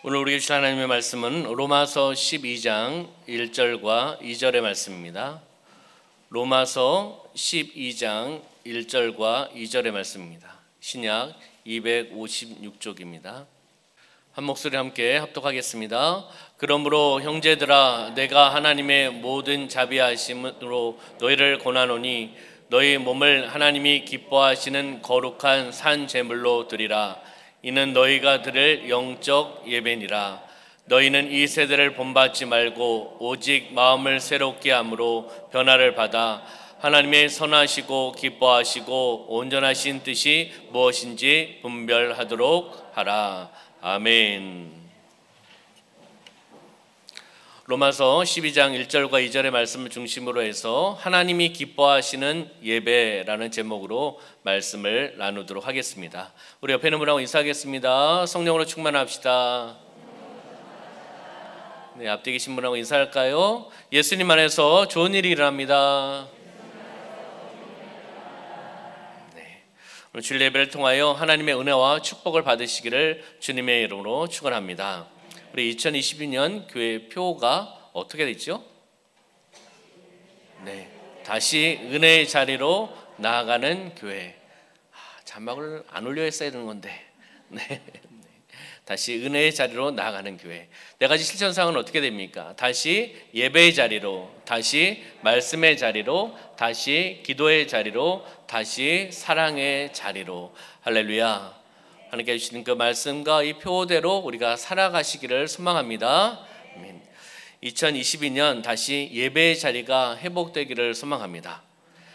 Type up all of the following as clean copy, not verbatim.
오늘 우리에게 주신 하나님의 말씀은 로마서 12장 1절과 2절의 말씀입니다. 로마서 12장 1절과 2절의 말씀입니다. 신약 256쪽입니다. 한 목소리 함께 합독하겠습니다. 그러므로 형제들아, 내가 하나님의 모든 자비하심으로 너희를 권하노니 너희 몸을 하나님이 기뻐하시는 거룩한 산 제물로 드리라. 이는 너희가 드릴 영적 예배니라. 너희는 이 세대를 본받지 말고 오직 마음을 새롭게 함으로 변화를 받아 하나님의 선하시고 기뻐하시고 온전하신 뜻이 무엇인지 분별하도록 하라. 아멘. 로마서 12장 1절과 2절의 말씀을 중심으로 해서 하나님이 기뻐하시는 예배라는 제목으로 말씀을 나누도록 하겠습니다. 우리 옆에 있는 분하고 인사하겠습니다. 성령으로 충만합시다. 네, 앞뒤 계신 분하고 인사할까요? 예수님 안에서 좋은 일이 일어납니다. 네, 오늘 주일 예배를 통하여 하나님의 은혜와 축복을 받으시기를 주님의 이름으로 축원합니다. 우리 2022년 교회 표가 어떻게 됐죠? 네, 다시 은혜의 자리로 나아가는 교회. 자막을 안 올려 했어야 되는 건데. 네. 다시 은혜의 자리로 나아가는 교회. 네 가지 실천사항은 어떻게 됩니까? 다시 예배의 자리로, 다시 말씀의 자리로, 다시 기도의 자리로, 다시 사랑의 자리로. 할렐루야. 하나님께 주시는 그 말씀과 이 표대로 우리가 살아가시기를 소망합니다. 2022년 다시 예배의 자리가 회복되기를 소망합니다.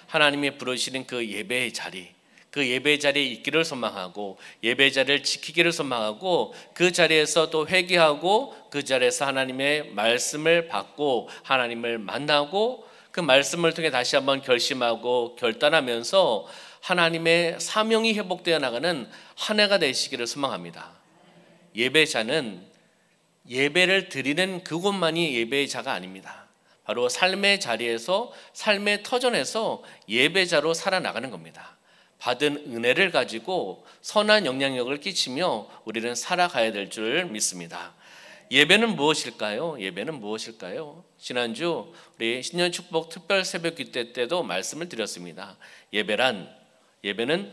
하나님이 부르시는 그 예배의 자리, 그 예배의 자리에 있기를 소망하고 예배의 자리를 지키기를 소망하고 그 자리에서 또 회개하고 그 자리에서 하나님의 말씀을 받고 하나님을 만나고 그 말씀을 통해 다시 한번 결심하고 결단하면서 하나님의 사명이 회복되어 나가는 한 해가 되시기를 소망합니다. 예배자는 예배를 드리는 그곳만이 예배의 자가 아닙니다. 바로 삶의 자리에서 삶의 터전에서 예배자로 살아나가는 겁니다. 받은 은혜를 가지고 선한 영향력을 끼치며 우리는 살아가야 될 줄 믿습니다. 예배는 무엇일까요? 예배는 무엇일까요? 지난주 우리 신년 축복 특별 새벽 기도 때도 말씀을 드렸습니다. 예배는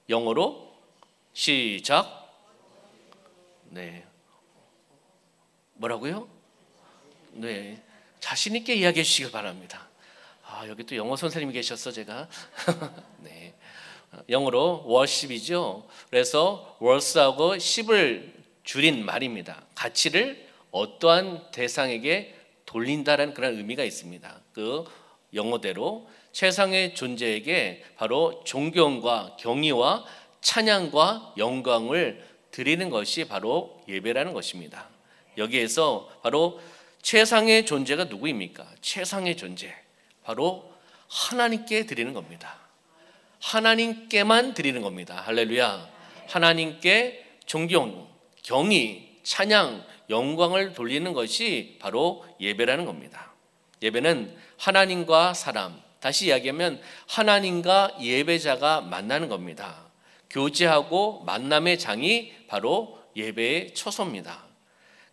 영어로 시작. 네. 뭐라고요? 네. 자신 있게 이야기해 주시길 바랍니다. 여기 또 영어 선생님이 계셨어 제가. 네. 영어로 worship이죠. 그래서 worship하고 ship을 줄인 말입니다. 가치를 어떠한 대상에게 돌린다는 그런 의미가 있습니다. 그 영어대로 최상의 존재에게 바로 존경과 경의와 찬양과 영광을 드리는 것이 바로 예배라는 것입니다. 여기에서 바로 최상의 존재가 누구입니까? 최상의 존재, 바로 하나님께 드리는 겁니다. 하나님께만 드리는 겁니다. 할렐루야. 하나님께 존경, 경의, 찬양, 영광을 돌리는 것이 바로 예배라는 겁니다. 예배는 하나님과 사람, 다시 이야기하면 하나님과 예배자가 만나는 겁니다. 교제하고 만남의 장이 바로 예배의 처소입니다.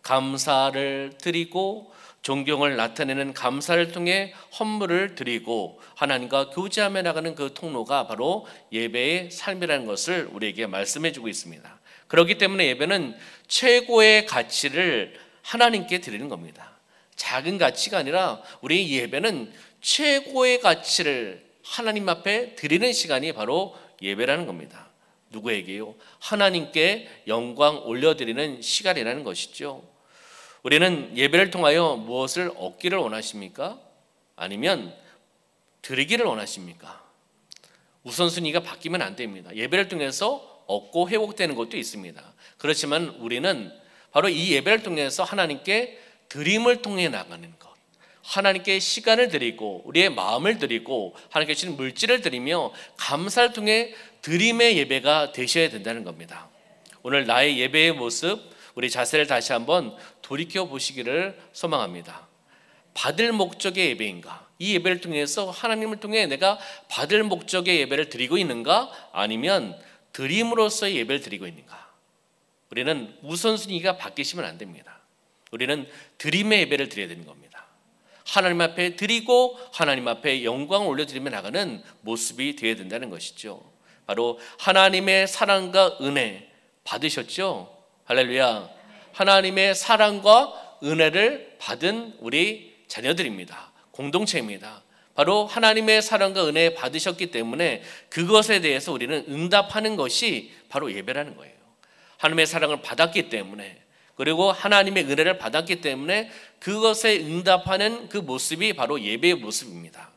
감사를 드리고 존경을 나타내는 감사를 통해 헌물을 드리고 하나님과 교제하며 나가는 그 통로가 바로 예배의 삶이라는 것을 우리에게 말씀해 주고 있습니다. 그렇기 때문에 예배는 최고의 가치를 하나님께 드리는 겁니다. 작은 가치가 아니라 우리 예배는 최고의 가치를 하나님 앞에 드리는 시간이 바로 예배라는 겁니다. 누구에게요? 하나님께 영광 올려드리는 시간이라는 것이죠. 우리는 예배를 통하여 무엇을 얻기를 원하십니까? 아니면 드리기를 원하십니까? 우선순위가 바뀌면 안 됩니다. 예배를 통해서 얻고 회복되는 것도 있습니다. 그렇지만 우리는 바로 이 예배를 통해서 하나님께 드림을 통해 나가는 것, 하나님께 시간을 드리고 우리의 마음을 드리고 하나님께 주신 물질을 드리며 감사를 통해 드림의 예배가 되셔야 된다는 겁니다. 오늘 나의 예배의 모습, 우리 자세를 다시 한번 돌이켜 보시기를 소망합니다. 받을 목적의 예배인가? 이 예배를 통해서 하나님을 통해 내가 받을 목적의 예배를 드리고 있는가? 아니면 드림으로서의 예배를 드리고 있는가? 우리는 우선순위가 바뀌시면 안 됩니다. 우리는 드림의 예배를 드려야 되는 겁니다. 하나님 앞에 드리고 하나님 앞에 영광을 올려드리며 나가는 모습이 되어야 된다는 것이죠. 바로 하나님의 사랑과 은혜 받으셨죠? 할렐루야. 하나님의 사랑과 은혜를 받은 우리 자녀들입니다. 공동체입니다. 바로 하나님의 사랑과 은혜 받으셨기 때문에 그것에 대해서 우리는 응답하는 것이 바로 예배라는 거예요. 하나님의 사랑을 받았기 때문에, 그리고 하나님의 은혜를 받았기 때문에 그것에 응답하는 그 모습이 바로 예배의 모습입니다.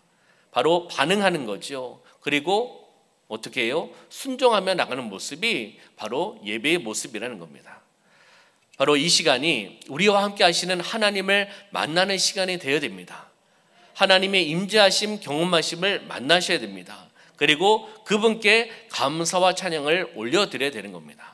바로 반응하는 거죠. 그리고 어떻게 해요? 순종하며 나가는 모습이 바로 예배의 모습이라는 겁니다. 바로 이 시간이 우리와 함께 하시는 하나님을 만나는 시간이 되어야 됩니다. 하나님의 임재하심, 경험하심을 만나셔야 됩니다. 그리고 그분께 감사와 찬양을 올려드려야 되는 겁니다.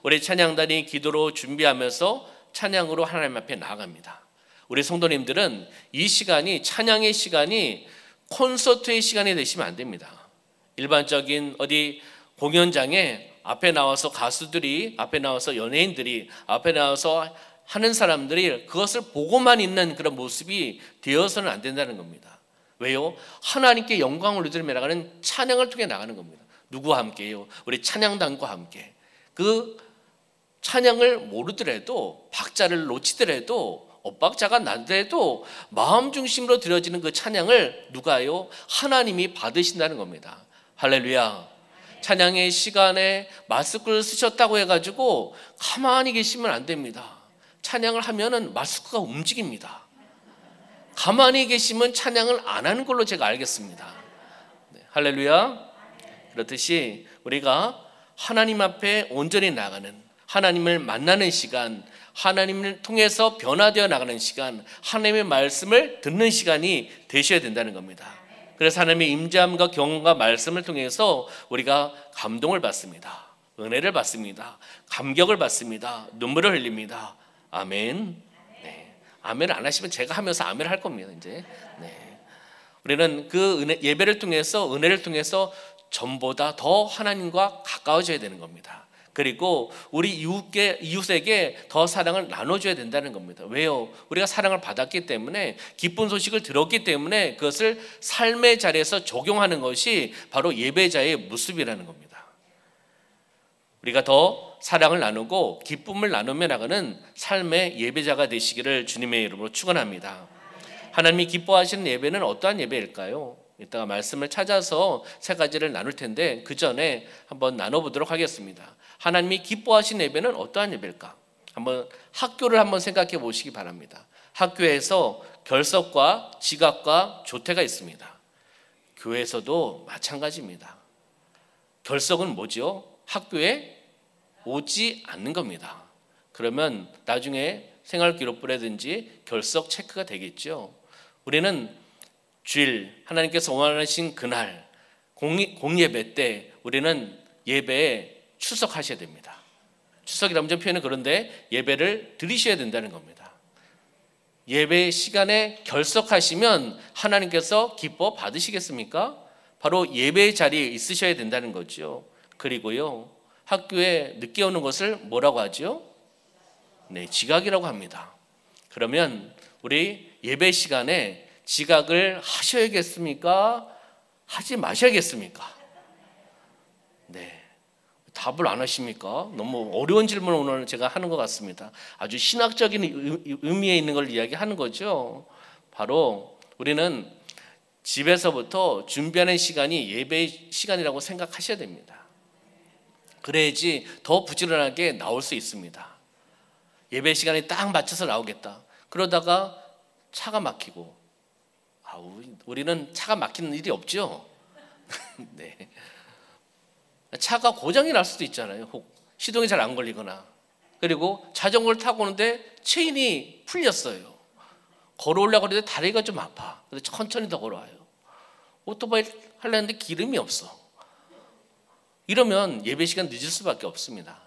우리 찬양단이 기도로 준비하면서 찬양으로 하나님 앞에 나아갑니다. 우리 성도님들은 이 시간이, 찬양의 시간이 콘서트의 시간이 되시면 안 됩니다. 일반적인 어디 공연장에 앞에 나와서 가수들이, 앞에 나와서 연예인들이, 앞에 나와서 하는 사람들이 그것을 보고만 있는 그런 모습이 되어서는 안 된다는 겁니다. 왜요? 하나님께 영광을 올리며 나가는 찬양을 통해 나가는 겁니다. 누구와 함께요? 우리 찬양단과 함께. 그 찬양을 모르더라도, 박자를 놓치더라도, 엇박자가 나더라도 마음 중심으로 드려지는 그 찬양을 누가요? 하나님이 받으신다는 겁니다. 할렐루야. 찬양의 시간에 마스크를 쓰셨다고 해가지고 가만히 계시면 안 됩니다. 찬양을 하면은 마스크가 움직입니다. 가만히 계시면 찬양을 안 하는 걸로 제가 알겠습니다. 네, 할렐루야. 그렇듯이 우리가 하나님 앞에 온전히 나가는, 하나님을 만나는 시간, 하나님을 통해서 변화되어 나가는 시간, 하나님의 말씀을 듣는 시간이 되셔야 된다는 겁니다. 그래서 하나님의 임재함과 경험과 말씀을 통해서 우리가 감동을 받습니다. 은혜를 받습니다. 감격을 받습니다. 눈물을 흘립니다. 아멘. 네. 아멘 안 하시면 제가 하면서 아멘 할 겁니다. 이제. 네. 우리는 그 예배를 통해서, 은혜를 통해서 전보다 더 하나님과 가까워져야 되는 겁니다. 그리고 우리 이웃에게 더 사랑을 나눠줘야 된다는 겁니다. 왜요? 우리가 사랑을 받았기 때문에, 기쁜 소식을 들었기 때문에 그것을 삶의 자리에서 적용하는 것이 바로 예배자의 모습이라는 겁니다. 우리가 더 사랑을 나누고 기쁨을 나누며 나가는 삶의 예배자가 되시기를 주님의 이름으로 축원합니다. 하나님이 기뻐하시는 예배는 어떠한 예배일까요? 이따가 말씀을 찾아서 세 가지를 나눌 텐데 그 전에 한번 나눠보도록 하겠습니다. 하나님이 기뻐하시는 예배는 어떠한 예배일까? 한번 학교를 한번 생각해 보시기 바랍니다. 학교에서 결석과 지각과 조퇴가 있습니다. 교회에서도 마찬가지입니다. 결석은 뭐죠? 학교에 오지 않는 겁니다. 그러면 나중에 생활기록부라든지 결석 체크가 되겠죠. 우리는 주일, 하나님께서 원하신 그날 공예배 때 우리는 예배에 출석하셔야 됩니다. 출석이라는 표현은 그런데 예배를 드리셔야 된다는 겁니다. 예배 시간에 결석하시면 하나님께서 기뻐 받으시겠습니까? 바로 예배 자리에 있으셔야 된다는 거죠. 그리고요, 학교에 늦게 오는 것을 뭐라고 하죠? 네, 지각이라고 합니다. 그러면 우리 예배 시간에 지각을 하셔야겠습니까? 하지 마셔야겠습니까? 네, 답을 안 하십니까? 너무 어려운 질문을 오늘 제가 하는 것 같습니다. 아주 신학적인 의미에 있는 걸 이야기하는 거죠. 바로 우리는 집에서부터 준비하는 시간이 예배 시간이라고 생각하셔야 됩니다. 그래야지 더 부지런하게 나올 수 있습니다. 예배 시간에 딱 맞춰서 나오겠다. 그러다가 차가 막히고, 우리는 차가 막히는 일이 없죠. 네. 차가 고장이 날 수도 있잖아요. 혹 시동이 잘 안 걸리거나, 그리고 자전거를 타고 오는데 체인이 풀렸어요. 걸어오려고 하는데 다리가 좀 아파. 그래서 천천히 더 걸어와요. 오토바이 하려는데 기름이 없어. 이러면 예배 시간 늦을 수밖에 없습니다.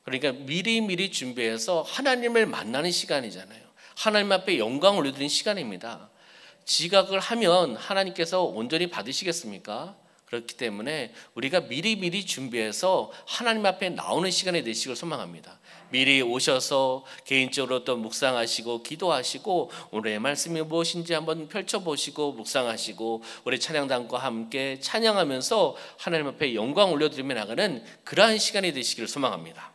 그러니까 미리미리 준비해서 하나님을 만나는 시간이잖아요. 하나님 앞에 영광을 올려드리는 시간입니다. 지각을 하면 하나님께서 온전히 받으시겠습니까? 그렇기 때문에 우리가 미리미리 준비해서 하나님 앞에 나오는 시간이 되시길 소망합니다. 미리 오셔서 개인적으로 또 묵상하시고 기도하시고 오늘의 말씀이 무엇인지 한번 펼쳐보시고 묵상하시고 우리 찬양단과 함께 찬양하면서 하나님 앞에 영광 올려드리며 나가는 그러한 시간이 되시기를 소망합니다.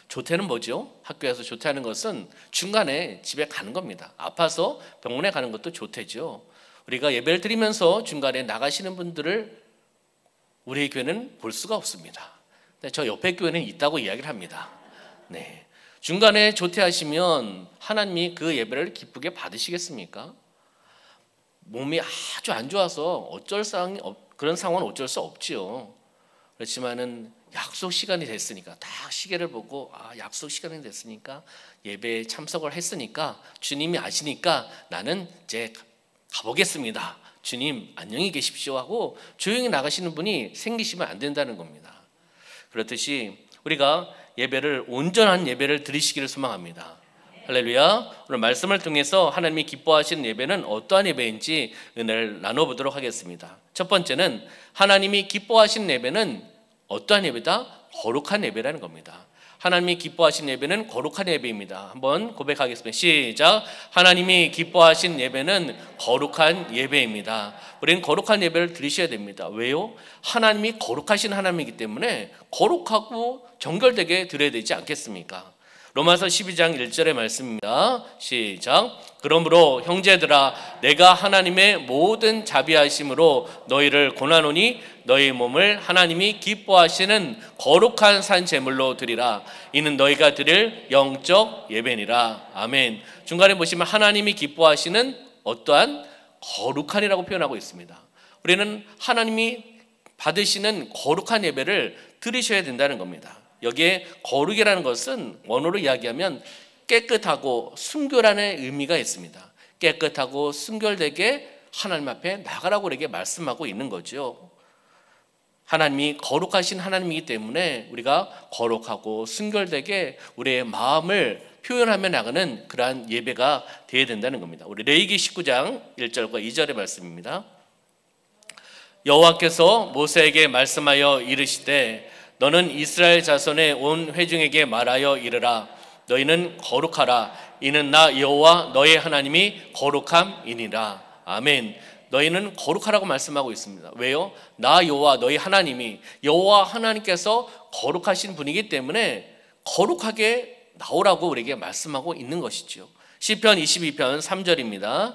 조퇴는 뭐죠? 학교에서 조퇴하는 것은 중간에 집에 가는 겁니다. 아파서 병원에 가는 것도 조퇴죠. 우리가 예배를 드리면서 중간에 나가시는 분들을 우리 교회는 볼 수가 없습니다. 저 옆에 교회는 있다고 이야기를 합니다. 네, 중간에 조퇴하시면 하나님이 그 예배를 기쁘게 받으시겠습니까? 몸이 아주 안 좋아서 그런 상황은 어쩔 수 없지요. 그렇지만은 약속 시간이 됐으니까 딱 시계를 보고 약속 시간이 됐으니까 예배에 참석을 했으니까 주님이 아시니까 나는 이제 가보겠습니다. 주님 안녕히 계십시오 하고 조용히 나가시는 분이 생기시면 안 된다는 겁니다. 그렇듯이 우리가 예배를 온전한 예배를 드리시기를 소망합니다. 할렐루야. 오늘 말씀을 통해서 하나님이 기뻐하시는 예배는 어떠한 예배인지 은혜를 나눠보도록 하겠습니다. 첫 번째는 하나님이 기뻐하시는 예배는 어떠한 예배다? 거룩한 예배라는 겁니다. 하나님이 기뻐하신 예배는 거룩한 예배입니다. 한번 고백하겠습니다. 시작. 하나님이 기뻐하신 예배는 거룩한 예배입니다. 우리는 거룩한 예배를 드리셔야 됩니다. 왜요? 하나님이 거룩하신 하나님이기 때문에 거룩하고 정결되게 드려야 되지 않겠습니까? 로마서 12장 1절의 말씀입니다. 시작. 그러므로 형제들아 내가 하나님의 모든 자비하심으로 너희를 권하노니 너희 몸을 하나님이 기뻐하시는 거룩한 산 제물로 드리라. 이는 너희가 드릴 영적 예배니라. 아멘. 중간에 보시면 하나님이 기뻐하시는 어떠한 거룩한이라고 표현하고 있습니다. 우리는 하나님이 받으시는 거룩한 예배를 드리셔야 된다는 겁니다. 여기에 거룩이라는 것은 원어로 이야기하면 깨끗하고 순결하는 의미가 있습니다. 깨끗하고 순결되게 하나님 앞에 나가라고 우리에게 말씀하고 있는 거죠. 하나님이 거룩하신 하나님이기 때문에 우리가 거룩하고 순결되게 우리의 마음을 표현하며 나가는 그러한 예배가 되어야 된다는 겁니다. 우리 레위기 19장 1절과 2절의 말씀입니다. 여호와께서 모세에게 말씀하여 이르시되 너는 이스라엘 자손의 온 회중에게 말하여 이르라. 너희는 거룩하라. 이는 나 여호와 너의 하나님이 거룩함이니라. 아멘. 너희는 거룩하라고 말씀하고 있습니다. 왜요? 나 여호와 너희 하나님이 여호와 하나님께서 거룩하신 분이기 때문에 거룩하게 나오라고 우리에게 말씀하고 있는 것이죠. 시편 22편 3절입니다.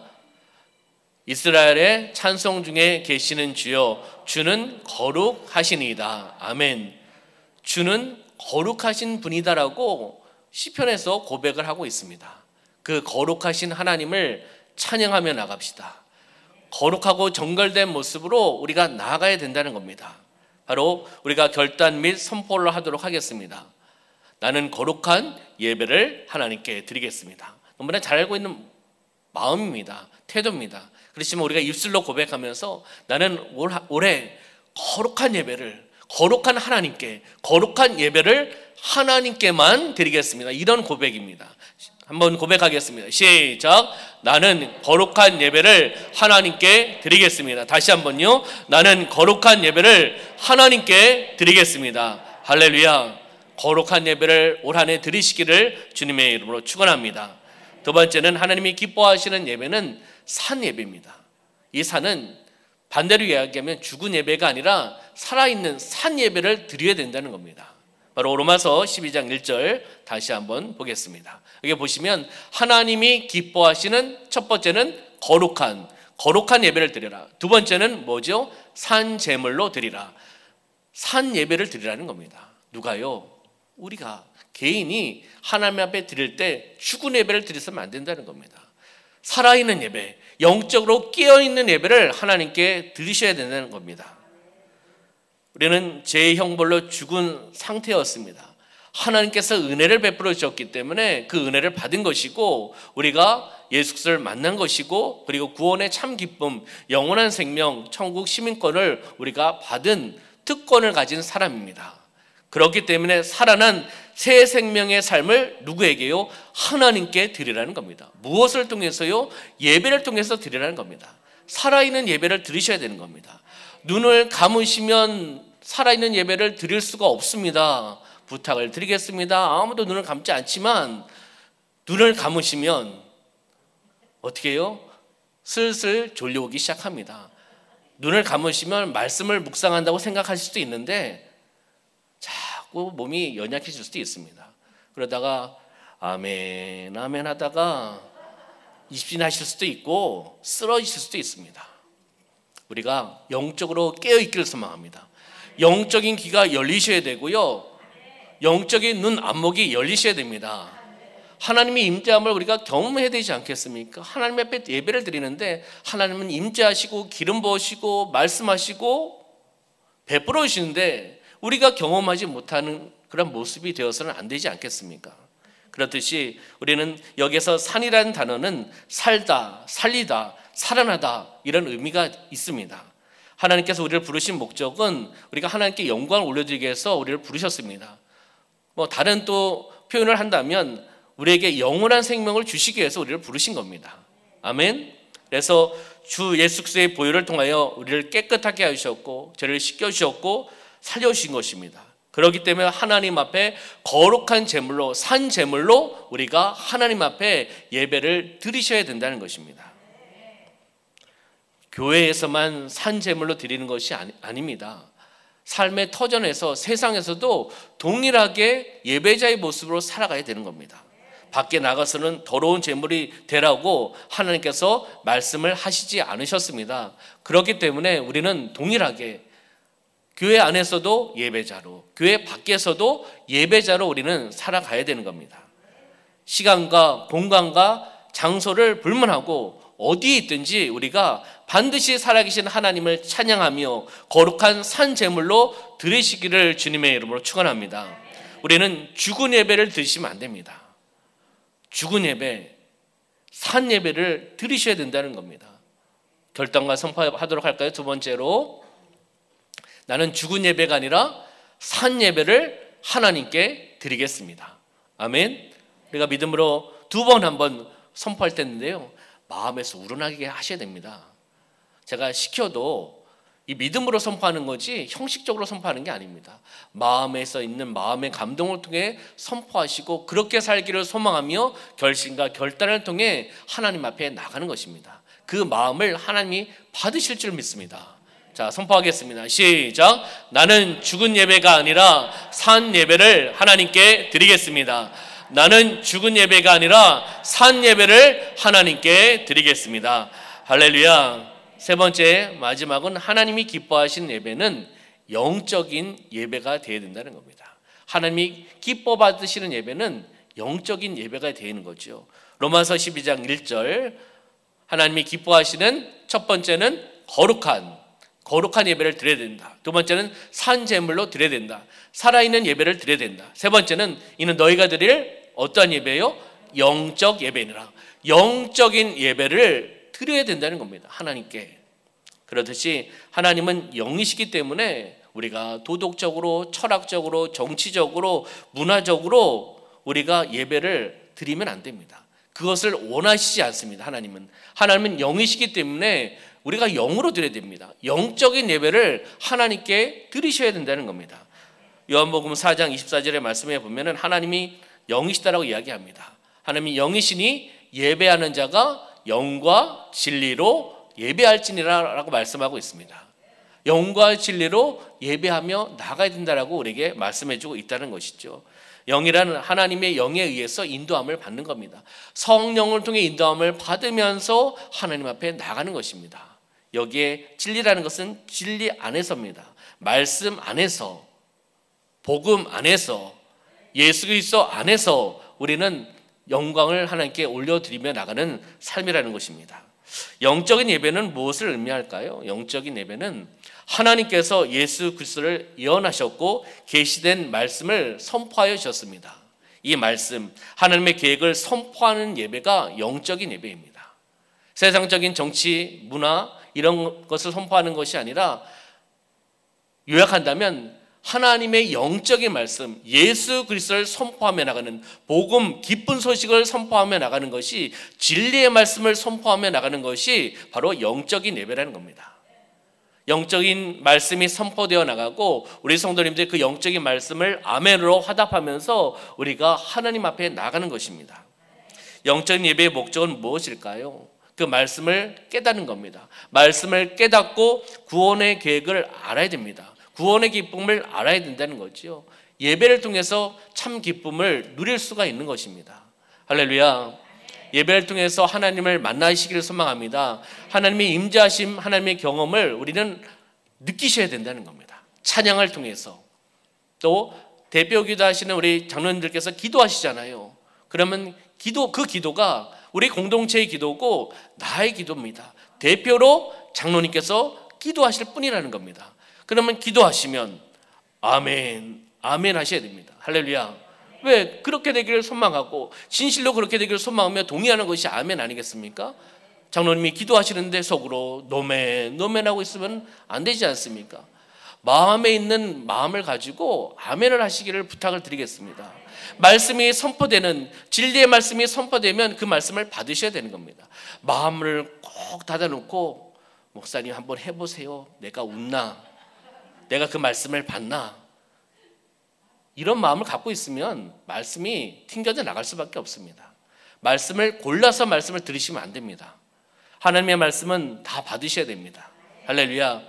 이스라엘의 찬송 중에 계시는 주여 주는 거룩하시니이다. 아멘. 주는 거룩하신 분이다라고 시편에서 고백을 하고 있습니다. 그 거룩하신 하나님을 찬양하며 나갑시다. 거룩하고 정결된 모습으로 우리가 나아가야 된다는 겁니다. 바로 우리가 결단 및 선포를 하도록 하겠습니다. 나는 거룩한 예배를 하나님께 드리겠습니다. 너무나 잘 알고 있는 마음입니다. 태도입니다. 그렇지만 우리가 입술로 고백하면서 나는 올해 거룩한 예배를 거룩한 하나님께 거룩한 예배를 하나님께만 드리겠습니다. 이런 고백입니다. 한번 고백하겠습니다. 시작. 나는 거룩한 예배를 하나님께 드리겠습니다. 다시 한번요. 나는 거룩한 예배를 하나님께 드리겠습니다. 할렐루야. 거룩한 예배를 올 한 해 드리시기를 주님의 이름으로 축원합니다. 두 번째는 하나님이 기뻐하시는 예배는 산 예배입니다. 이 산은 반대로 이야기하면 죽은 예배가 아니라 살아있는 산 예배를 드려야 된다는 겁니다. 바로 로마서 12장 1절 다시 한번 보겠습니다. 여기 보시면 하나님이 기뻐하시는 첫 번째는 거룩한 예배를 드리라. 두 번째는 뭐죠? 산 제물로 드리라. 산 예배를 드리라는 겁니다. 누가요? 우리가 개인이 하나님 앞에 드릴 때 죽은 예배를 드리면 안 된다는 겁니다. 살아있는 예배, 영적으로 깨어있는 예배를 하나님께 드리셔야 된다는 겁니다. 우리는 죄의 형벌로 죽은 상태였습니다. 하나님께서 은혜를 베풀어 주셨기 때문에 그 은혜를 받은 것이고 우리가 예수 그리스도를 만난 것이고 그리고 구원의 참 기쁨, 영원한 생명, 천국 시민권을 우리가 받은 특권을 가진 사람입니다. 그렇기 때문에 살아난 새 생명의 삶을 누구에게요? 하나님께 드리라는 겁니다. 무엇을 통해서요? 예배를 통해서 드리라는 겁니다. 살아있는 예배를 드리셔야 되는 겁니다. 눈을 감으시면 살아있는 예배를 드릴 수가 없습니다. 부탁을 드리겠습니다. 아무도 눈을 감지 않지만 눈을 감으시면 어떻게 해요? 슬슬 졸려오기 시작합니다. 눈을 감으시면 말씀을 묵상한다고 생각하실 수도 있는데 자꾸 몸이 연약해질 수도 있습니다. 그러다가 아멘 아멘 하다가 입신하실 수도 있고 쓰러지실 수도 있습니다. 우리가 영적으로 깨어있기를 소망합니다. 영적인 귀가 열리셔야 되고요, 영적인 눈 안목이 열리셔야 됩니다. 하나님의 임재함을 우리가 경험해야 되지 않겠습니까? 하나님 앞에 예배를 드리는데 하나님은 임재하시고 기름 부으시고 말씀하시고 베풀어 주시는데 우리가 경험하지 못하는 그런 모습이 되어서는 안 되지 않겠습니까? 그렇듯이 우리는 여기서 산이라는 단어는 살다, 살리다, 살아나다 이런 의미가 있습니다. 하나님께서 우리를 부르신 목적은 우리가 하나님께 영광을 올려드리기 위해서 우리를 부르셨습니다. 다른 또 표현을 한다면 우리에게 영원한 생명을 주시기 위해서 우리를 부르신 겁니다. 아멘. 그래서 주 예수 그리스도의 보혈을 통하여 우리를 깨끗하게 하셨고 죄를 씻겨주셨고 살려주신 것입니다. 그렇기 때문에 하나님 앞에 거룩한 제물로, 산 제물로 우리가 하나님 앞에 예배를 드리셔야 된다는 것입니다. 교회에서만 산 제물로 드리는 것이 아닙니다. 삶의 터전에서 세상에서도 동일하게 예배자의 모습으로 살아가야 되는 겁니다. 밖에 나가서는 더러운 제물이 되라고 하나님께서 말씀을 하시지 않으셨습니다. 그렇기 때문에 우리는 동일하게 교회 안에서도 예배자로, 교회 밖에서도 예배자로 우리는 살아가야 되는 겁니다. 시간과 공간과 장소를 불문하고 어디에 있든지 우리가 반드시 살아계신 하나님을 찬양하며 거룩한 산 제물로 드리시기를 주님의 이름으로 축원합니다. 우리는 죽은 예배를 드리시면 안 됩니다. 죽은 예배, 산 예배를 드리셔야 된다는 겁니다. 결단과 선포하도록 할까요? 두 번째로, 나는 죽은 예배가 아니라 산 예배를 하나님께 드리겠습니다. 아멘. 우리가 믿음으로 두 번 한번 선포할 때인데요, 마음에서 우러나게 하셔야 됩니다. 제가 시켜도 이 믿음으로 선포하는 거지 형식적으로 선포하는 게 아닙니다. 마음에서 있는 마음의 감동을 통해 선포하시고 그렇게 살기를 소망하며 결심과 결단을 통해 하나님 앞에 나가는 것입니다. 그 마음을 하나님이 받으실 줄 믿습니다. 자, 선포하겠습니다. 시작. 나는 죽은 예배가 아니라 산 예배를 하나님께 드리겠습니다. 나는 죽은 예배가 아니라 산 예배를 하나님께 드리겠습니다. 할렐루야. 세 번째, 마지막은 하나님이 기뻐하시는 예배는 영적인 예배가 되어야 된다는 겁니다. 하나님이 기뻐 받으시는 예배는 영적인 예배가 되는 거죠. 로마서 12장 1절, 하나님이 기뻐하시는 첫 번째는 거룩한 예배를 드려야 된다. 두 번째는 산 제물로 드려야 된다. 살아있는 예배를 드려야 된다. 세 번째는 이는 너희가 드릴 어떠한 예배요? 영적 예배니라. 영적인 예배를 드려야 된다는 겁니다. 하나님께. 그렇듯이 하나님은 영이시기 때문에 우리가 도덕적으로, 철학적으로, 정치적으로, 문화적으로 우리가 예배를 드리면 안 됩니다. 그것을 원하시지 않습니다. 하나님은 영이시기 때문에 우리가 영으로 드려야 됩니다. 영적인 예배를 하나님께 드리셔야 된다는 겁니다. 요한복음 4장 24절의 말씀에 보면 하나님이 영이시다라고 이야기합니다. 하나님이 영이시니 예배하는 자가 영과 진리로 예배할지니라 라고 말씀하고 있습니다. 영과 진리로 예배하며 나가야 된다라고 우리에게 말씀해주고 있다는 것이죠. 영이라는 하나님의 영에 의해서 인도함을 받는 겁니다. 성령을 통해 인도함을 받으면서 하나님 앞에 나가는 것입니다. 여기에 진리라는 것은 진리 안에서입니다. 말씀 안에서, 복음 안에서, 예수 그리스도 안에서 우리는 영광을 하나님께 올려드리며 나가는 삶이라는 것입니다. 영적인 예배는 무엇을 의미할까요? 영적인 예배는 하나님께서 예수 그리스도를 예언하셨고 계시된 말씀을 선포하여 주셨습니다. 이 말씀, 하나님의 계획을 선포하는 예배가 영적인 예배입니다. 세상적인 정치, 문화 이런 것을 선포하는 것이 아니라 요약한다면 하나님의 영적인 말씀, 예수 그리스도를 선포하며 나가는 복음, 기쁜 소식을 선포하며 나가는 것이, 진리의 말씀을 선포하며 나가는 것이 바로 영적인 예배라는 겁니다. 영적인 말씀이 선포되어 나가고 우리 성도님들 그 영적인 말씀을 아멘으로 화답하면서 우리가 하나님 앞에 나가는 것입니다. 영적인 예배의 목적은 무엇일까요? 그 말씀을 깨닫는 겁니다. 말씀을 깨닫고 구원의 계획을 알아야 됩니다. 구원의 기쁨을 알아야 된다는 거죠. 예배를 통해서 참 기쁨을 누릴 수가 있는 것입니다. 할렐루야. 예배를 통해서 하나님을 만나시기를 소망합니다. 하나님의 임재하심, 하나님의 경험을 우리는 느끼셔야 된다는 겁니다. 찬양을 통해서. 또 대표기도 하시는 우리 장로님들께서 기도하시잖아요. 그러면 그 기도가 우리 공동체의 기도고 나의 기도입니다. 대표로 장로님께서 기도하실 뿐이라는 겁니다. 그러면 기도하시면 아멘, 아멘 하셔야 됩니다. 할렐루야. 왜? 그렇게 되기를 소망하고 진실로 그렇게 되기를 소망하며 동의하는 것이 아멘 아니겠습니까? 장로님이 기도하시는데 속으로 노멘, 노멘 하고 있으면 안 되지 않습니까? 마음에 있는 마음을 가지고 아멘을 하시기를 부탁을 드리겠습니다. 말씀이 선포되는, 진리의 말씀이 선포되면 그 말씀을 받으셔야 되는 겁니다. 마음을 꼭 닫아놓고 목사님 한번 해보세요. 내가 웃나? 내가 그 말씀을 받나? 이런 마음을 갖고 있으면 말씀이 튕겨져 나갈 수밖에 없습니다. 말씀을 골라서 말씀을 들으시면 안 됩니다. 하나님의 말씀은 다 받으셔야 됩니다. 할렐루야.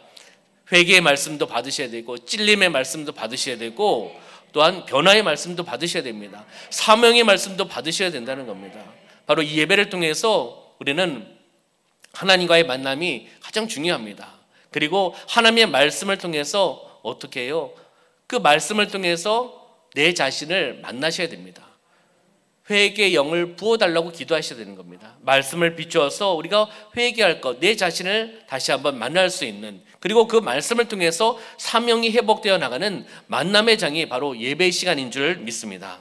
회개의 말씀도 받으셔야 되고 찔림의 말씀도 받으셔야 되고 또한 변화의 말씀도 받으셔야 됩니다. 사명의 말씀도 받으셔야 된다는 겁니다. 바로 이 예배를 통해서 우리는 하나님과의 만남이 가장 중요합니다. 그리고 하나님의 말씀을 통해서 어떻게 해요? 그 말씀을 통해서 내 자신을 만나셔야 됩니다. 회개의 영을 부어달라고 기도하셔야 되는 겁니다. 말씀을 비추어서 우리가 회개할 것, 내 자신을 다시 한번 만날 수 있는, 그리고 그 말씀을 통해서 사명이 회복되어 나가는 만남의 장이 바로 예배의 시간인 줄 믿습니다.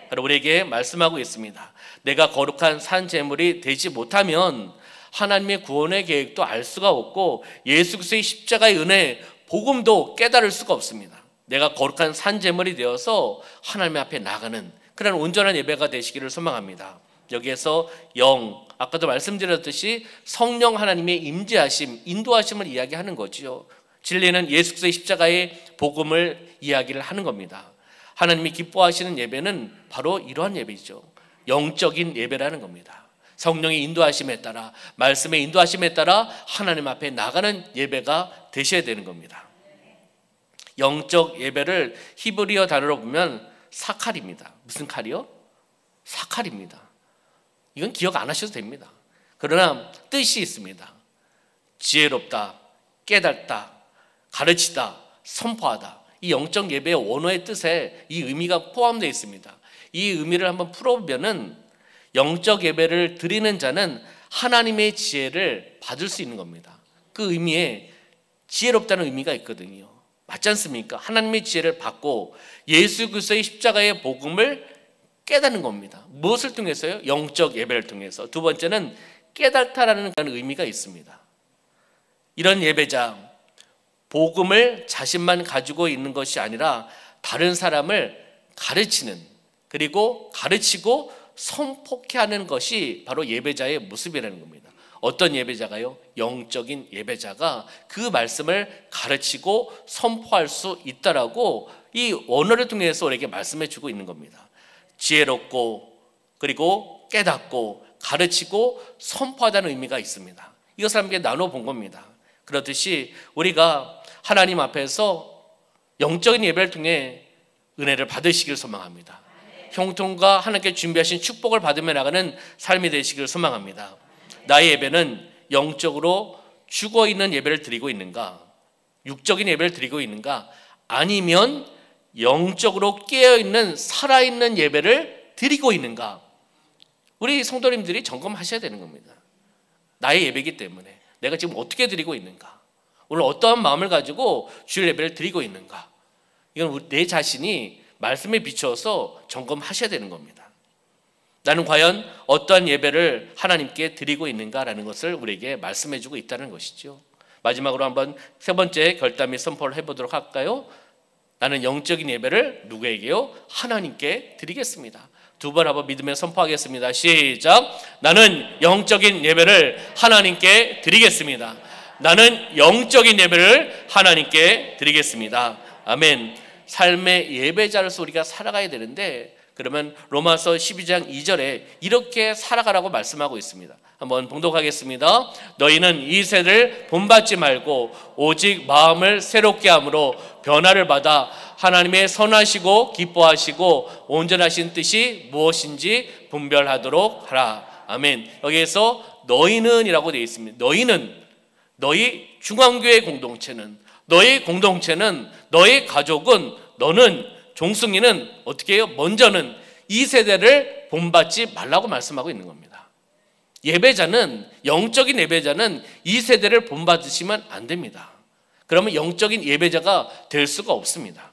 바로 우리에게 말씀하고 있습니다. 내가 거룩한 산 제물이 되지 못하면 하나님의 구원의 계획도 알 수가 없고 예수 그리스도의 십자가의 은혜, 복음도 깨달을 수가 없습니다. 내가 거룩한 산 제물이 되어서 하나님 앞에 나가는 그런 온전한 예배가 되시기를 소망합니다. 여기에서 영, 아까도 말씀드렸듯이 성령 하나님의 임재하심, 인도하심을 이야기하는 거죠. 진리는 예수 그리스도의 십자가의 복음을 이야기를 하는 겁니다. 하나님이 기뻐하시는 예배는 바로 이러한 예배죠. 영적인 예배라는 겁니다. 성령의 인도하심에 따라, 말씀의 인도하심에 따라 하나님 앞에 나가는 예배가 되셔야 되는 겁니다. 영적 예배를 히브리어 단어로 보면 사칼입니다. 무슨 칼이요? 사칼입니다. 이건 기억 안 하셔도 됩니다. 그러나 뜻이 있습니다. 지혜롭다, 깨닫다, 가르치다, 선포하다. 이 영적 예배의 원어의 뜻에 이 의미가 포함되어 있습니다. 이 의미를 한번 풀어보면은 영적 예배를 드리는 자는 하나님의 지혜를 받을 수 있는 겁니다. 그 의미에 지혜롭다는 의미가 있거든요. 맞지 않습니까? 하나님의 지혜를 받고 예수 그리스도의 십자가의 복음을 깨닫는 겁니다. 무엇을 통해서요? 영적 예배를 통해서. 두 번째는 깨닫다라는 의미가 있습니다. 이런 예배자, 복음을 자신만 가지고 있는 것이 아니라 다른 사람을 가르치는, 그리고 가르치고 선포케 하는 것이 바로 예배자의 모습이라는 겁니다. 어떤 예배자가요? 영적인 예배자가 그 말씀을 가르치고 선포할 수 있다라고 이 원어를 통해서 우리에게 말씀해 주고 있는 겁니다. 지혜롭고 그리고 깨닫고 가르치고 선포하다는 의미가 있습니다. 이것을 함께 나눠본 겁니다. 그렇듯이 우리가 하나님 앞에서 영적인 예배를 통해 은혜를 받으시길 소망합니다. 형통과 하나님께 준비하신 축복을 받으며 나가는 삶이 되시길 소망합니다. 나의 예배는 영적으로 죽어있는 예배를 드리고 있는가? 육적인 예배를 드리고 있는가? 아니면 영적으로 깨어있는 살아있는 예배를 드리고 있는가? 우리 성도님들이 점검하셔야 되는 겁니다. 나의 예배이기 때문에 내가 지금 어떻게 드리고 있는가? 오늘 어떠한 마음을 가지고 주일 예배를 드리고 있는가? 이건 내 자신이 말씀에 비추어서 점검하셔야 되는 겁니다. 나는 과연 어떠한 예배를 하나님께 드리고 있는가라는 것을 우리에게 말씀해주고 있다는 것이죠. 마지막으로 한번 세 번째 결단 및 선포를 해보도록 할까요? 나는 영적인 예배를 누구에게요? 하나님께 드리겠습니다. 두 번 한번 믿으며 선포하겠습니다. 시작. 나는 영적인 예배를 하나님께 드리겠습니다. 나는 영적인 예배를 하나님께 드리겠습니다. 아멘. 삶의 예배자로서 우리가 살아가야 되는데, 그러면 로마서 12장 2절에 이렇게 살아가라고 말씀하고 있습니다. 한번 봉독하겠습니다. 너희는 이 세대를 본받지 말고 오직 마음을 새롭게 함으로 변화를 받아 하나님의 선하시고 기뻐하시고 온전하신 뜻이 무엇인지 분별하도록 하라. 아멘. 여기에서 너희는 이라고 되어 있습니다. 너희는, 너희 중앙교회 공동체는, 너희 공동체는, 너희 가족은, 너는, 종승이는 어떻게 해요? 먼저는 이 세대를 본받지 말라고 말씀하고 있는 겁니다. 예배자는, 영적인 예배자는 이 세대를 본받으시면 안 됩니다. 그러면 영적인 예배자가 될 수가 없습니다.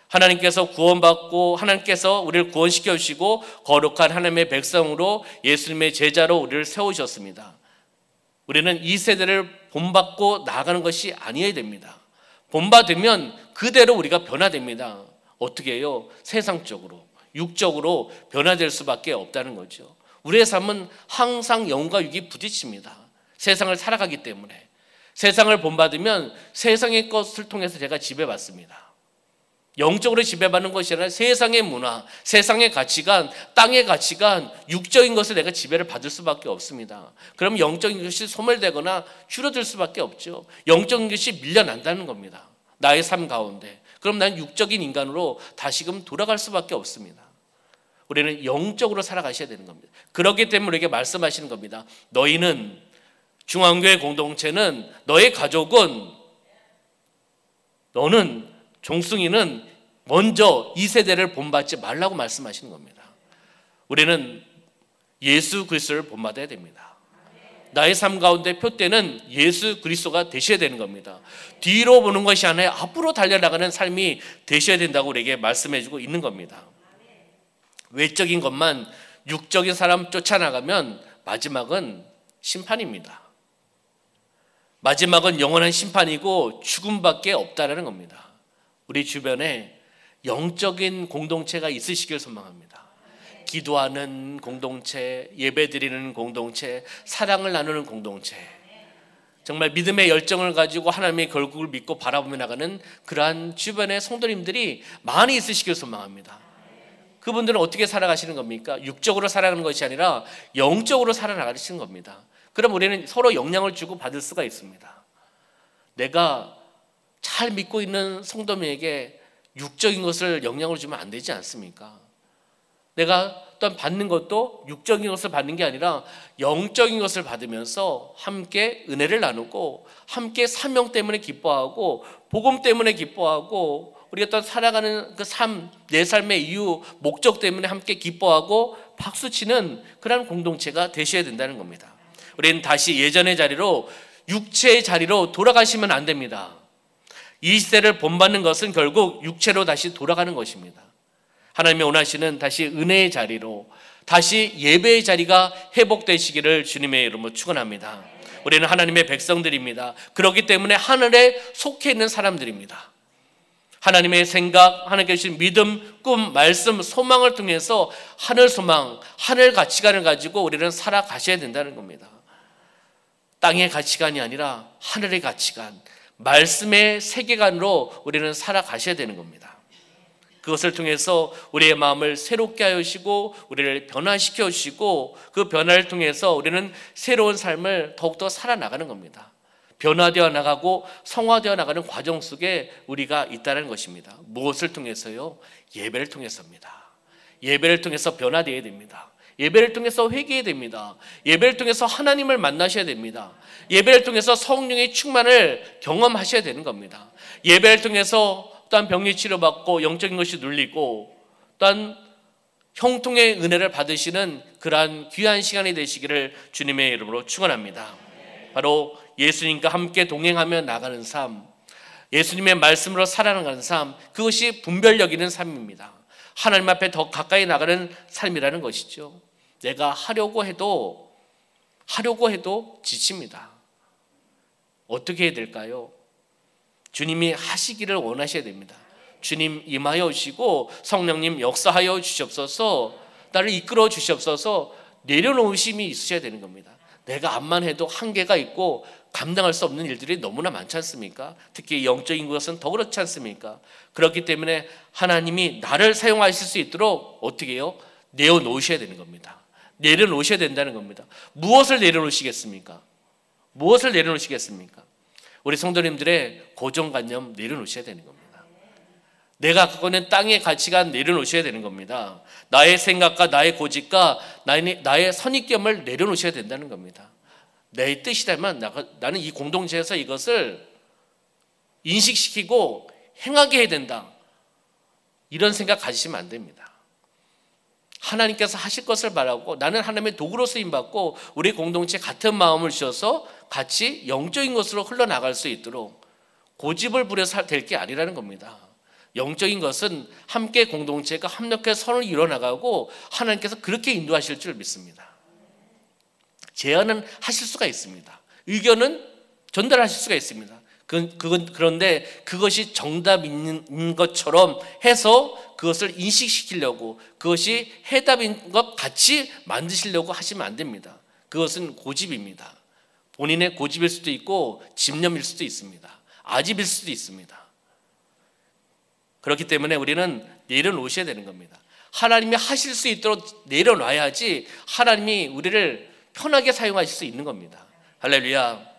하나님께서 구원받고 하나님께서 우리를 구원시켜 주시고 거룩한 하나님의 백성으로 예수님의 제자로 우리를 세우셨습니다. 우리는 이 세대를 본받고 나아가는 것이 아니어야 됩니다. 본받으면 그대로 우리가 변화됩니다. 어떻게 해요? 세상적으로, 육적으로 변화될 수밖에 없다는 거죠. 우리의 삶은 항상 영과 육이 부딪힙니다. 세상을 살아가기 때문에. 세상을 본받으면 세상의 것을 통해서 제가 지배받습니다. 영적으로 지배받는 것이 아니라 세상의 문화, 세상의 가치관, 땅의 가치관, 육적인 것을 내가 지배를 받을 수밖에 없습니다. 그럼 영적인 것이 소멸되거나 줄어들 수밖에 없죠. 영적인 것이 밀려난다는 겁니다. 나의 삶 가운데. 그럼 난 육적인 인간으로 다시금 돌아갈 수밖에 없습니다. 우리는 영적으로 살아가셔야 되는 겁니다. 그렇기 때문에 우리에게 말씀하시는 겁니다. 너희는, 중앙교회 공동체는, 너의 가족은, 너는, 종승이는 먼저 이 세대를 본받지 말라고 말씀하시는 겁니다. 우리는 예수 그리스도를 본받아야 됩니다. 나의 삶 가운데 표대는 예수 그리스도가 되셔야 되는 겁니다. 뒤로 보는 것이 아니라 앞으로 달려나가는 삶이 되셔야 된다고 우리에게 말씀해주고 있는 겁니다. 외적인 것만, 육적인 사람 쫓아나가면 마지막은 심판입니다. 마지막은 영원한 심판이고 죽음밖에 없다는 겁니다. 우리 주변에 영적인 공동체가 있으시길 소망합니다. 기도하는 공동체, 예배드리는 공동체, 사랑을 나누는 공동체, 정말 믿음의 열정을 가지고 하나님의 결국을 믿고 바라보며 나가는 그러한 주변의 성도님들이 많이 있으시길 소망합니다. 그분들은 어떻게 살아가시는 겁니까? 육적으로 살아가는 것이 아니라 영적으로 살아나가시는 겁니다. 그럼 우리는 서로 영향을 주고 받을 수가 있습니다. 내가 잘 믿고 있는 성도님에게 육적인 것을 영향을 주면 안 되지 않습니까? 내가 또한 받는 것도 육적인 것을 받는 게 아니라 영적인 것을 받으면서 함께 은혜를 나누고 함께 사명 때문에 기뻐하고 복음 때문에 기뻐하고 우리가 또 살아가는 그 삶, 내 삶의 이유, 목적 때문에 함께 기뻐하고 박수치는 그런 공동체가 되셔야 된다는 겁니다. 우리는 다시 예전의 자리로, 육체의 자리로 돌아가시면 안 됩니다. 이 시대를 본받는 것은 결국 육체로 다시 돌아가는 것입니다. 하나님이 원하시는 다시 은혜의 자리로, 다시 예배의 자리가 회복되시기를 주님의 이름으로 축원합니다. 우리는 하나님의 백성들입니다. 그렇기 때문에 하늘에 속해 있는 사람들입니다. 하나님의 생각, 하나님께 주신 믿음, 꿈, 말씀, 소망을 통해서 하늘 소망, 하늘 가치관을 가지고 우리는 살아가셔야 된다는 겁니다. 땅의 가치관이 아니라 하늘의 가치관, 말씀의 세계관으로 우리는 살아가셔야 되는 겁니다. 그것을 통해서 우리의 마음을 새롭게 하여 주시고 우리를 변화시켜 주시고 그 변화를 통해서 우리는 새로운 삶을 더욱더 살아나가는 겁니다. 변화되어 나가고 성화되어 나가는 과정 속에 우리가 있다는 것입니다. 무엇을 통해서요? 예배를 통해서입니다. 예배를 통해서 변화되어야 됩니다. 예배를 통해서 회개해야 됩니다. 예배를 통해서 하나님을 만나셔야 됩니다. 예배를 통해서 성령의 충만을 경험하셔야 되는 겁니다. 예배를 통해서 또한 병이 치료받고 영적인 것이 눌리고 또한 형통의 은혜를 받으시는 그러한 귀한 시간이 되시기를 주님의 이름으로 축원합니다. 바로 예수님과 함께 동행하며 나가는 삶, 예수님의 말씀으로 살아나가는 삶, 그것이 분별력 있는 삶입니다. 하나님 앞에 더 가까이 나가는 삶이라는 것이죠. 내가 하려고 해도 지칩니다. 어떻게 해야 될까요? 주님이 하시기를 원하셔야 됩니다. 주님 임하여 오시고 성령님 역사하여 주시옵소서, 나를 이끌어 주시옵소서, 내려놓으심이 있으셔야 되는 겁니다. 내가 암만 해도 한계가 있고 감당할 수 없는 일들이 너무나 많지 않습니까? 특히 영적인 것은 더 그렇지 않습니까? 그렇기 때문에 하나님이 나를 사용하실 수 있도록 어떻게 해요? 내어놓으셔야 되는 겁니다. 내려놓으셔야 된다는 겁니다. 무엇을 내려놓으시겠습니까? 무엇을 내려놓으시겠습니까? 우리 성도님들의 고정관념 내려놓으셔야 되는 겁니다. 내가 갖고 있는 땅의 가치관 내려놓으셔야 되는 겁니다. 나의 생각과 나의 고집과 나의 선입견을 내려놓으셔야 된다는 겁니다. 내 뜻이라면 나는 이 공동체에서 이것을 인식시키고 행하게 해야 된다. 이런 생각 가지시면 안 됩니다. 하나님께서 하실 것을 바라고 나는 하나님의 도구로 쓰임받고 우리 공동체 같은 마음을 주셔서 같이 영적인 것으로 흘러나갈 수 있도록 고집을 부려서 될 게 아니라는 겁니다. 영적인 것은 함께 공동체가 합력해서 선을 이뤄나가고 하나님께서 그렇게 인도하실 줄 믿습니다. 제안은 하실 수가 있습니다. 의견은 전달하실 수가 있습니다. 그런데 그것이 정답인 것처럼 해서 그것을 인식시키려고 그것이 해답인 것 같이 만드시려고 하시면 안 됩니다. 그것은 고집입니다. 본인의 고집일 수도 있고 집념일 수도 있습니다. 아집일 수도 있습니다. 그렇기 때문에 우리는 내려놓으셔야 되는 겁니다. 하나님이 하실 수 있도록 내려놔야지 하나님이 우리를 편하게 사용하실 수 있는 겁니다. 할렐루야.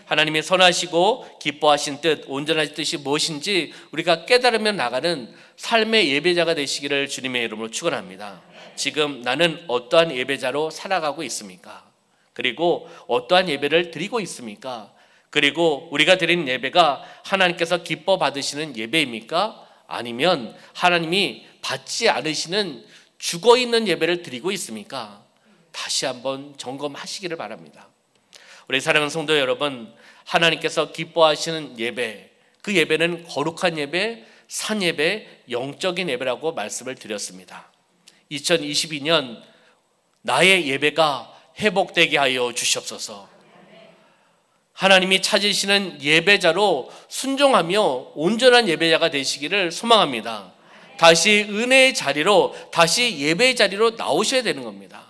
하나님의 선하시고 기뻐하신 뜻, 온전하신 뜻이 무엇인지 우리가 깨달으며 나가는 삶의 예배자가 되시기를 주님의 이름으로 축원합니다. 지금 나는 어떠한 예배자로 살아가고 있습니까? 그리고 어떠한 예배를 드리고 있습니까? 그리고 우리가 드리는 예배가 하나님께서 기뻐 받으시는 예배입니까? 아니면 하나님이 받지 않으시는 죽어있는 예배를 드리고 있습니까? 다시 한번 점검하시기를 바랍니다. 우리 사랑하는 성도 여러분, 하나님께서 기뻐하시는 예배, 그 예배는 거룩한 예배, 산 예배, 영적인 예배라고 말씀을 드렸습니다. 2022년 나의 예배가 회복되게 하여 주시옵소서. 하나님이 찾으시는 예배자로 순종하며 온전한 예배자가 되시기를 소망합니다. 다시 은혜의 자리로, 다시 예배의 자리로 나오셔야 되는 겁니다.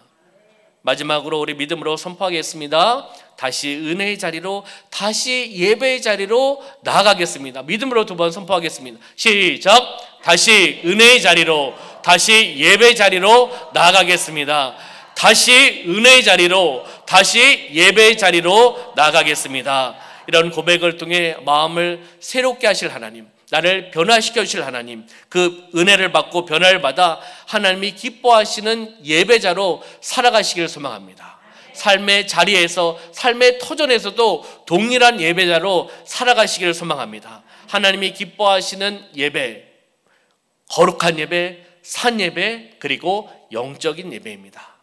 마지막으로 우리 믿음으로 선포하겠습니다. 다시 은혜의 자리로, 다시 예배의 자리로 나아가겠습니다. 믿음으로 두 번 선포하겠습니다. 시작! 다시 은혜의 자리로, 다시 예배의 자리로 나아가겠습니다. 다시 은혜의 자리로, 다시 예배의 자리로 나아가겠습니다. 이런 고백을 통해 마음을 새롭게 하실 하나님, 나를 변화시켜 주실 하나님, 그 은혜를 받고 변화를 받아 하나님이 기뻐하시는 예배자로 살아가시기를 소망합니다. 삶의 자리에서, 삶의 터전에서도 동일한 예배자로 살아가시기를 소망합니다. 하나님이 기뻐하시는 예배, 거룩한 예배, 산 예배, 그리고 영적인 예배입니다.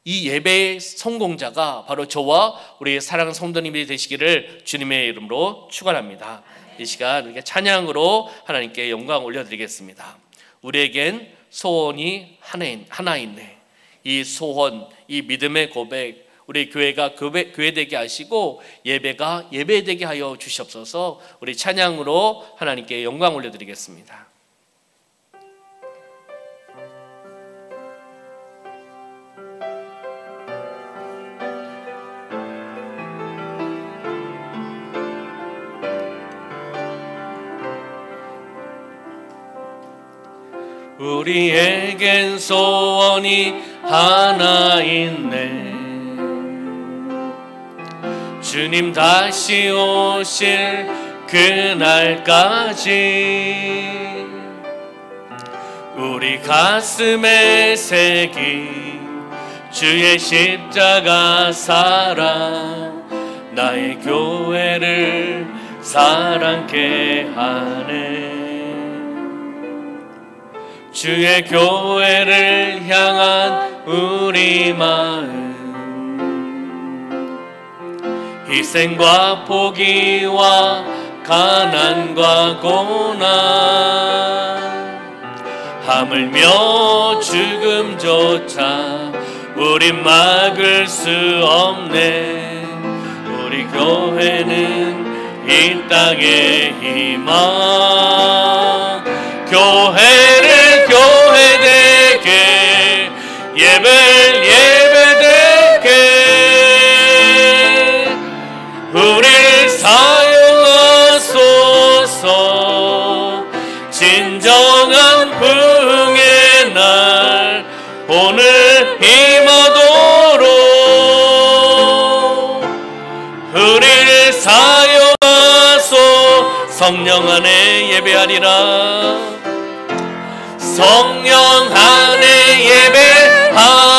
이 예배의 성공자가 바로 저와 우리 사랑하는 성도님이 되시기를 주님의 이름으로 축원합니다. 이 시간 이렇게 찬양으로 하나님께 영광 올려드리겠습니다. 우리에겐 소원이 하나 있네. 이 소원, 이 믿음의 고백, 우리 교회가 교회되게 하시고 예배가 예배되게 하여 주시옵소서. 우리 찬양으로 하나님께 영광 올려드리겠습니다. 우리에겐 소원이 하나 있네. 주님 다시 오실 그날까지 우리 가슴에 새긴 주의 십자가 사랑, 나의 교회를 사랑케 하네. 주의 교회를 향한 우리 마음, 희생과 포기와 가난과 고난, 하물며 죽음조차 우린 막을 수 없네. 우리 교회는 이 땅의 희망, 교회를 교회되게, 예배되게, 임하도록 우리를 사용하소. 성령 안에 예배하리라. 성령 안에 예배하리라.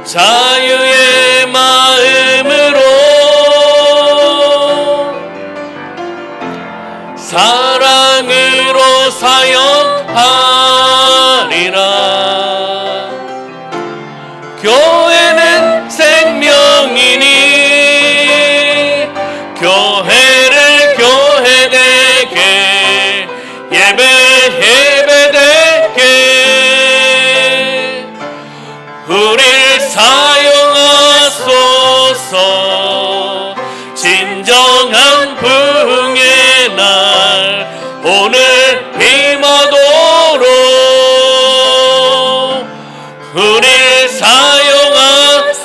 자유의 마음으로 사랑으로 사역하리라. 교회는 생명이니 교회를 교회되게 예배되게 우릴 사용하소서. 진정한 부흥의 날 오늘 임하도록 우릴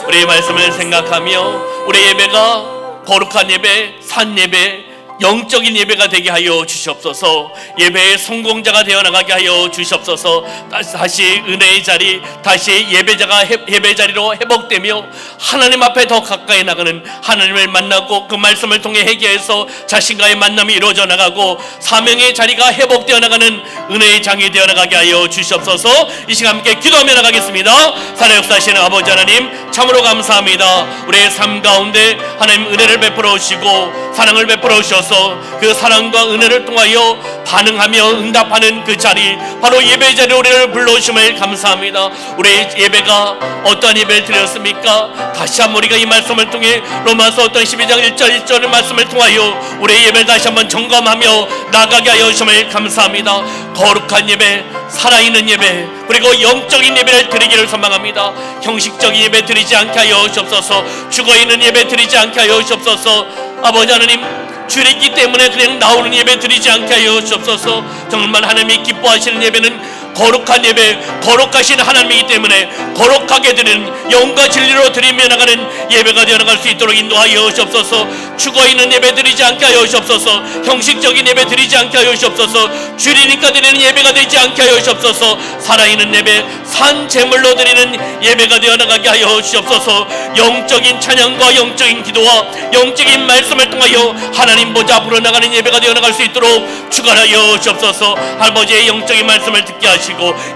우리 말씀을 생각하며 우리 예배가 거룩한 예배, 산 예배, 영적인 예배가 되게 하여 주시옵소서. 예배의 성공자가 되어나가게 하여 주시옵소서. 다시 은혜의 자리, 다시 예배자가 예배 자리로 회복되며 하나님 앞에 더 가까이 나가는, 하나님을 만나고 그 말씀을 통해 회개해서 자신과의 만남이 이루어져 나가고 사명의 자리가 회복되어 나가는 은혜의 장이 되어 나가게 하여 주시옵소서. 이 시간 함께 기도하며 나가겠습니다. 살아 역사하시는 아버지 하나님, 참으로 감사합니다. 우리의 삶 가운데 하나님 은혜를 베풀어 오시고 사랑을 베풀어 오셔서 그 사랑과 은혜를 통하여 반응하며 응답하는 그 자리, 바로 예배 자리에 우리를 불러오심을 감사합니다. 우리의 예배가 어떠한 예배를 드렸습니까? 다시 한번 우리가 이 말씀을 통해 로마서 12장 1절의 말씀을 통하여 우리의 예배를 다시 한번 점검하며 나가게 하여 주심을 감사합니다. 거룩한 예배, 살아있는 예배, 그리고 영적인 예배를 드리기를 소망합니다. 형식적인 예배 드리지 않게 하여 주옵소서. 죽어있는 예배 드리지 않게 하여 주옵소서. 아버지 하나님, 주일이기 때문에 그냥 나오는 예배 드리지 않게 하여 주옵소서. 정말 하나님이 기뻐하시는 예배는 거룩한 예배, 거룩하신 하나님이기 때문에 거룩하게 드리는 영과 진리로 드리며 나가는 예배가 되어나갈 수 있도록 인도하여 주옵소서. 죽어있는 예배 드리지 않게 하여 주옵소서. 형식적인 예배 드리지 않게 하여 주옵소서. 주일이니까 드리는 예배가 되지 않게 하여 주옵소서. 살아있는 예배, 산 제물로 드리는 예배가 되어나가게 하여 주옵소서. 영적인 찬양과 영적인 기도와 영적인 말씀을 통하여 하나님 보좌 앞으로 나가는 예배가 되어나갈 수 있도록 주관하여 주옵소서. 아버지의 영적인 말씀을 듣게 하시고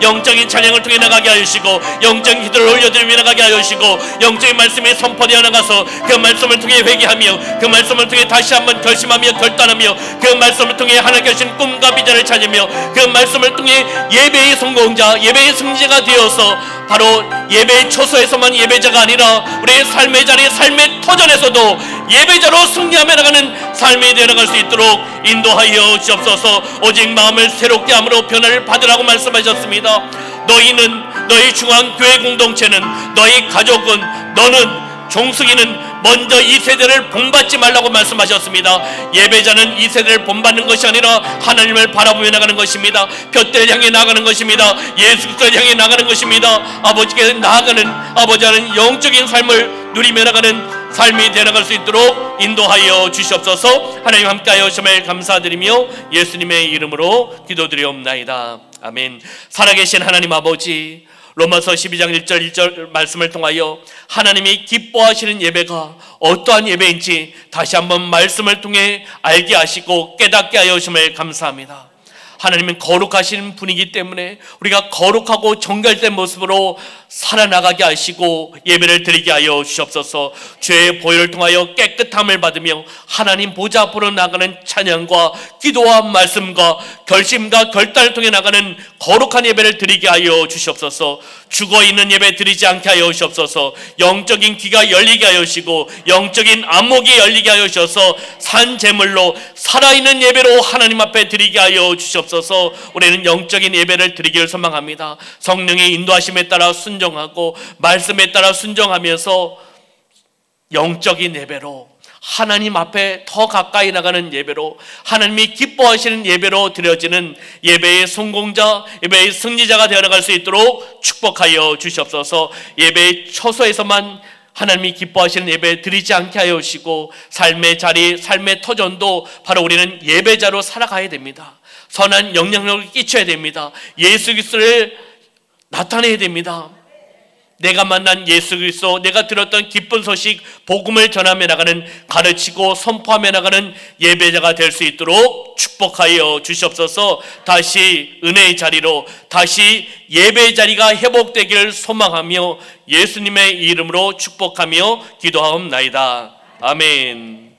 영적인 찬양을 통해 나가게 하시고 영적인 기도를 올려드리며 나가게 하시고 영적인 말씀이 선포되어 나가서 그 말씀을 통해 회개하며 그 말씀을 통해 다시 한번 결심하며 결단하며 그 말씀을 통해 하나님께 주신 꿈과 비전을 찾으며 그 말씀을 통해 예배의 성공자, 예배의 승리자가 되어서 바로 예배의 초소에서만 예배자가 아니라 우리의 삶의 자리, 삶의 터전에서도 예배자로 승리하며 나가는 삶이 되어나갈 수 있도록 인도하여 주옵소서. 오직 마음을 새롭게 함으로 변화를 받으라고 말씀하셨습니다. 너희는, 너희 중앙교회 공동체는, 너희 가족은, 너는, 종숙이는 먼저 이 세대를 본받지 말라고 말씀하셨습니다. 예배자는 이 세대를 본받는 것이 아니라 하나님을 바라보며 나가는 것입니다. 둏대를 향해 나가는 것입니다. 예수 그리스도를 향해 나가는 것입니다. 아버지께 나아가는, 아버지는 영적인 삶을 누리며 나가는 삶이 되어나갈 수 있도록 인도하여 주시옵소서. 하나님 함께하여 주심을 감사드리며 예수님의 이름으로 기도드리옵나이다. 아멘. 살아계신 하나님 아버지, 로마서 12장 1절 말씀을 통하여 하나님이 기뻐하시는 예배가 어떠한 예배인지 다시 한번 말씀을 통해 알게 하시고 깨닫게 하여 주심을 감사합니다. 하나님은 거룩하신 분이기 때문에 우리가 거룩하고 정결된 모습으로 살아나가게 하시고 예배를 드리게 하여 주시옵소서. 죄의 보혈을 통하여 깨끗함을 받으며 하나님 보좌 앞으로 나가는 찬양과 기도와 말씀과 결심과 결단을 통해 나가는 거룩한 예배를 드리게 하여 주시옵소서. 죽어있는 예배 드리지 않게 하여 주시옵소서. 영적인 귀가 열리게 하여 주시고 영적인 안목이 열리게 하여 주셔서 산 제물로 살아있는 예배로 하나님 앞에 드리게 하여 주시옵소서. 우리는 영적인 예배를 드리기를 소망합니다. 성령의 인도하심에 따라 순종하고 말씀에 따라 순종하면서 영적인 예배로 하나님 앞에 더 가까이 나가는 예배로 하나님이 기뻐하시는 예배로 드려지는 예배의 성공자, 예배의 승리자가 되어나갈 수 있도록 축복하여 주시옵소서. 예배의 처소에서만 하나님이 기뻐하시는 예배 드리지 않게 하여 주시고 삶의 자리, 삶의 터전도 바로 우리는 예배자로 살아가야 됩니다. 선한 영향력을 끼쳐야 됩니다. 예수 그리스도를 나타내야 됩니다. 내가 만난 예수 그리스도, 내가 들었던 기쁜 소식, 복음을 전하며 나가는, 가르치고 선포하며 나가는 예배자가 될 수 있도록 축복하여 주시옵소서. 다시 은혜의 자리로, 다시 예배의 자리가 회복되기를 소망하며 예수님의 이름으로 축복하며 기도하옵나이다. 아멘.